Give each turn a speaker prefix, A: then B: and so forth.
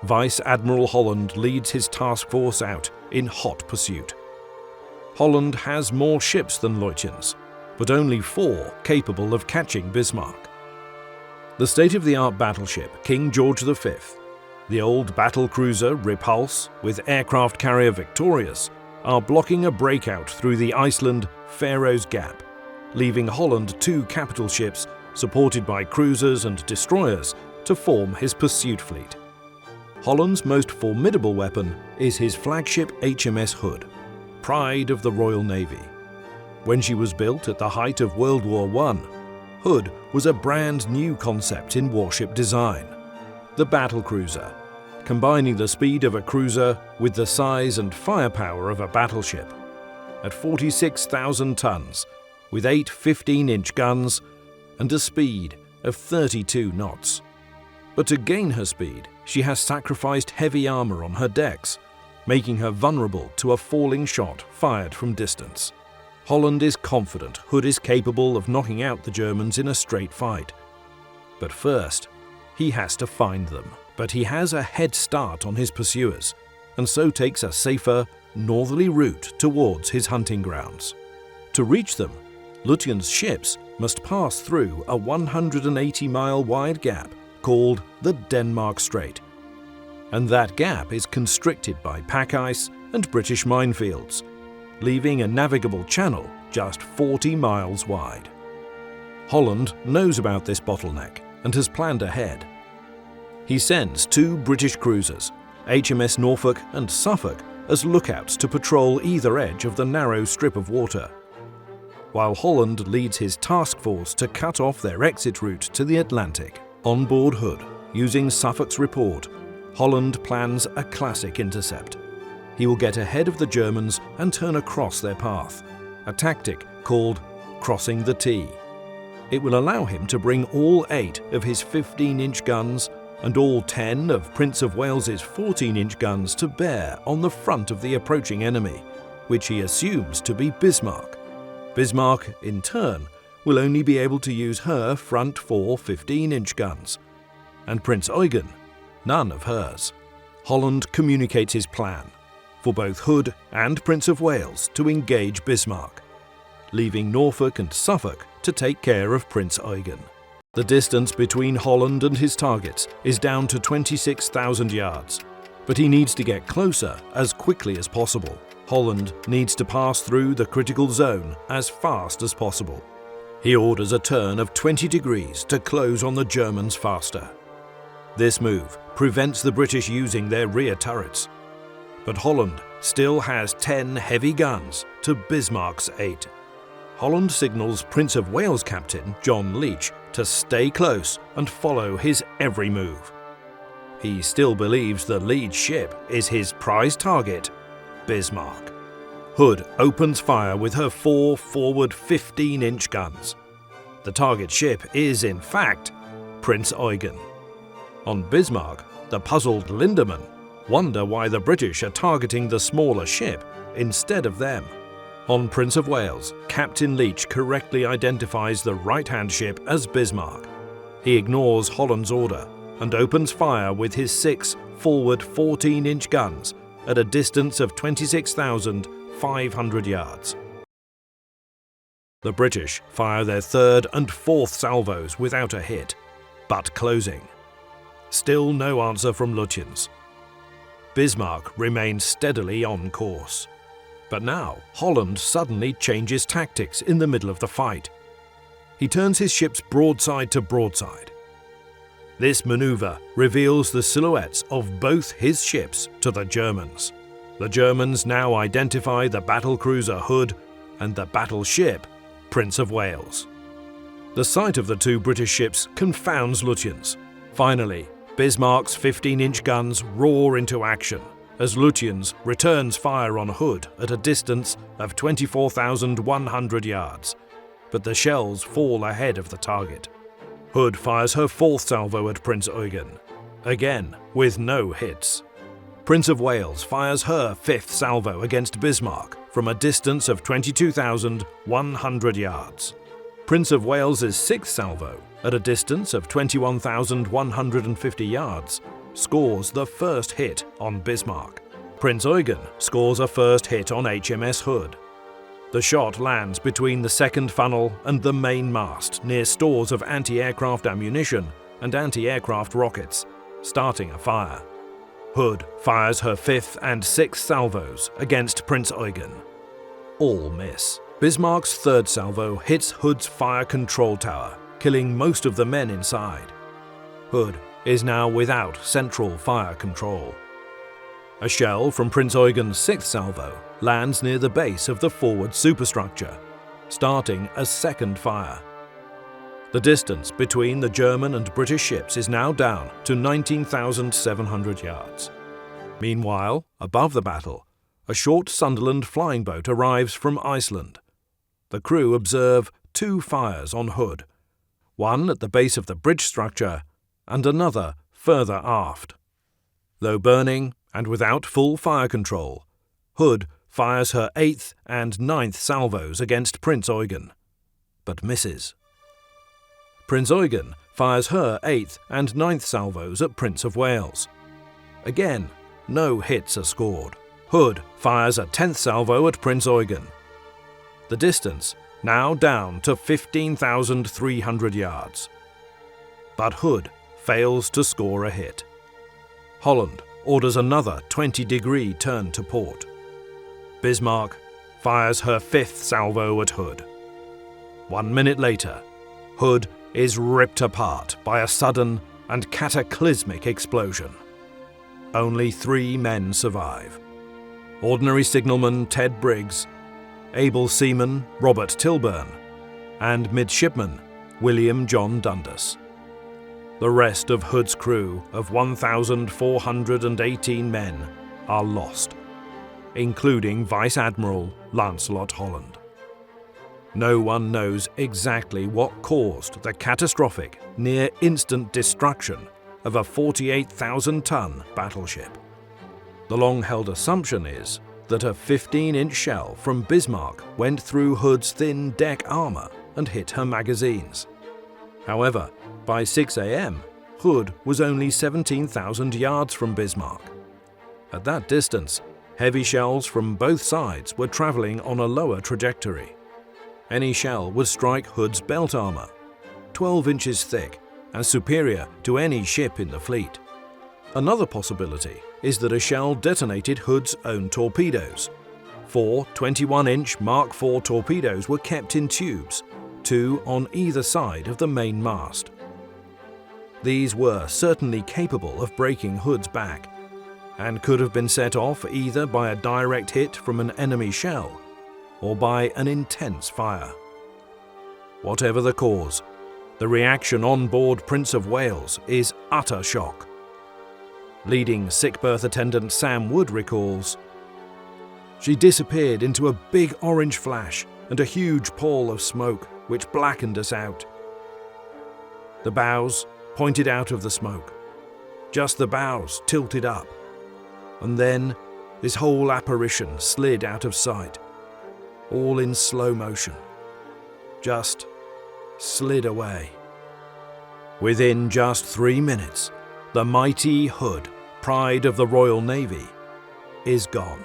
A: Vice Admiral Holland leads his task force out in hot pursuit. Holland has more ships than Lutyens, but only 4 capable of catching Bismarck. The state-of-the-art battleship King George V, the old battlecruiser Repulse with aircraft carrier Victorious are blocking a breakout through the Iceland-Faroes Gap, leaving Holland 2 capital ships supported by cruisers and destroyers to form his pursuit fleet. Holland's most formidable weapon is his flagship HMS Hood, pride of the Royal Navy. When she was built at the height of World War I, Hood was a brand new concept in warship design, the battlecruiser, combining the speed of a cruiser with the size and firepower of a battleship. At 46,000 tons, with 8 15-inch guns and a speed of 32 knots. But to gain her speed, she has sacrificed heavy armor on her decks, making her vulnerable to a falling shot fired from distance. Holland is confident Hood is capable of knocking out the Germans in a straight fight. But first, he has to find them. But he has a head start on his pursuers, and so takes a safer, northerly route towards his hunting grounds. To reach them, Lutyens' ships must pass through a 180-mile wide gap called the Denmark Strait. And that gap is constricted by pack ice and British minefields, leaving a navigable channel just 40 miles wide. Holland knows about this bottleneck and has planned ahead. He sends 2 British cruisers, HMS Norfolk and Suffolk, as lookouts to patrol either edge of the narrow strip of water, while Holland leads his task force to cut off their exit route to the Atlantic. On board Hood, using Suffolk's report, Holland plans a classic intercept. He will get ahead of the Germans and turn across their path, a tactic called crossing the T. It will allow him to bring all 8 of his 15-inch guns and all 10 of Prince of Wales's 14-inch guns to bear on the front of the approaching enemy, which he assumes to be Bismarck. Bismarck, in turn, will only be able to use her front 4 15-inch guns, and Prinz Eugen, none of hers. Holland communicates his plan for both Hood and Prince of Wales to engage Bismarck, leaving Norfolk and Suffolk to take care of Prinz Eugen. The distance between Holland and his targets is down to 26,000 yards, but he needs to get closer as quickly as possible. Holland needs to pass through the critical zone as fast as possible. He orders a turn of 20 degrees to close on the Germans faster. This move prevents the British using their rear turrets, but Holland still has 10 heavy guns to Bismarck's 8. Holland signals Prince of Wales captain John Leach to stay close and follow his every move. He still believes the lead ship is his prize target, Bismarck. Hood opens fire with her 4 forward 15-inch guns. The target ship is, in fact, Prinz Eugen. On Bismarck, the puzzled Lindemann wonder why the British are targeting the smaller ship instead of them. On Prince of Wales, Captain Leach correctly identifies the right-hand ship as Bismarck. He ignores Holland's order and opens fire with his 6 forward 14-inch guns at a distance of 26,500 yards. The British fire their 3rd and 4th salvos without a hit, but closing. Still no answer from Lutyens. Bismarck remains steadily on course. But now, Holland suddenly changes tactics in the middle of the fight. He turns his ships broadside to broadside. This maneuver reveals the silhouettes of both his ships to the Germans. The Germans now identify the battlecruiser Hood and the battleship Prince of Wales. The sight of the 2 British ships confounds Lutyens. Finally, Bismarck's 15-inch guns roar into action as Lutyens returns fire on Hood at a distance of 24,100 yards, but the shells fall ahead of the target. Hood fires her 4th salvo at Prinz Eugen, again with no hits. Prince of Wales fires her 5th salvo against Bismarck from a distance of 22,100 yards. Prince of Wales's 6th salvo, at a distance of 21,150 yards, scores the first hit on Bismarck. Prinz Eugen scores a first hit on HMS Hood. The shot lands between the second funnel and the main mast near stores of anti-aircraft ammunition and anti-aircraft rockets, starting a fire. Hood fires her 5th and 6th salvos against Prinz Eugen. All miss. Bismarck's 3rd salvo hits Hood's fire control tower, killing most of the men inside. Hood is now without central fire control. A shell from Prinz Eugen's 6th salvo lands near the base of the forward superstructure, starting a second fire. The distance between the German and British ships is now down to 19,700 yards. Meanwhile, above the battle, a short Sunderland flying boat arrives from Iceland. The crew observe 2 fires on Hood, one at the base of the bridge structure and another further aft. Though burning and without full fire control, Hood fires her 8th and 9th salvos against Prinz Eugen, but misses. Prinz Eugen fires her 8th and 9th salvos at Prince of Wales. Again, no hits are scored. Hood fires a 10th salvo at Prinz Eugen. The distance now down to 15,300 yards. But Hood fails to score a hit. Holland orders another 20-degree turn to port. Bismarck fires her 5th salvo at Hood. 1 minute later, Hood is ripped apart by a sudden and cataclysmic explosion. Only 3 men survive: Ordinary Signalman Ted Briggs, able seaman Robert Tilburn, and midshipman William John Dundas. The rest of Hood's crew of 1,418 men are lost, including Vice Admiral Lancelot Holland. No one knows exactly what caused the catastrophic, near-instant destruction of a 48,000-ton battleship. The long-held assumption is that a 15-inch shell from Bismarck went through Hood's thin deck armour and hit her magazines. However, by 6 a.m., Hood was only 17,000 yards from Bismarck. At that distance, heavy shells from both sides were travelling on a lower trajectory. Any shell would strike Hood's belt armour, 12 inches thick and superior to any ship in the fleet. Another possibility is that a shell detonated Hood's own torpedoes. 4 21-inch Mark IV torpedoes were kept in tubes, 2 on either side of the main mast. These were certainly capable of breaking Hood's back, and could have been set off either by a direct hit from an enemy shell or by an intense fire. Whatever the cause, the reaction on board Prince of Wales is utter shock. Leading sick berth attendant Sam Wood recalls, "She disappeared into a big orange flash and a huge pall of smoke which blackened us out. The bows pointed out of the smoke, just the bows tilted up, and then this whole apparition slid out of sight, all in slow motion, just slid away. Within just 3 minutes, the mighty Hood, pride of the Royal Navy, is gone."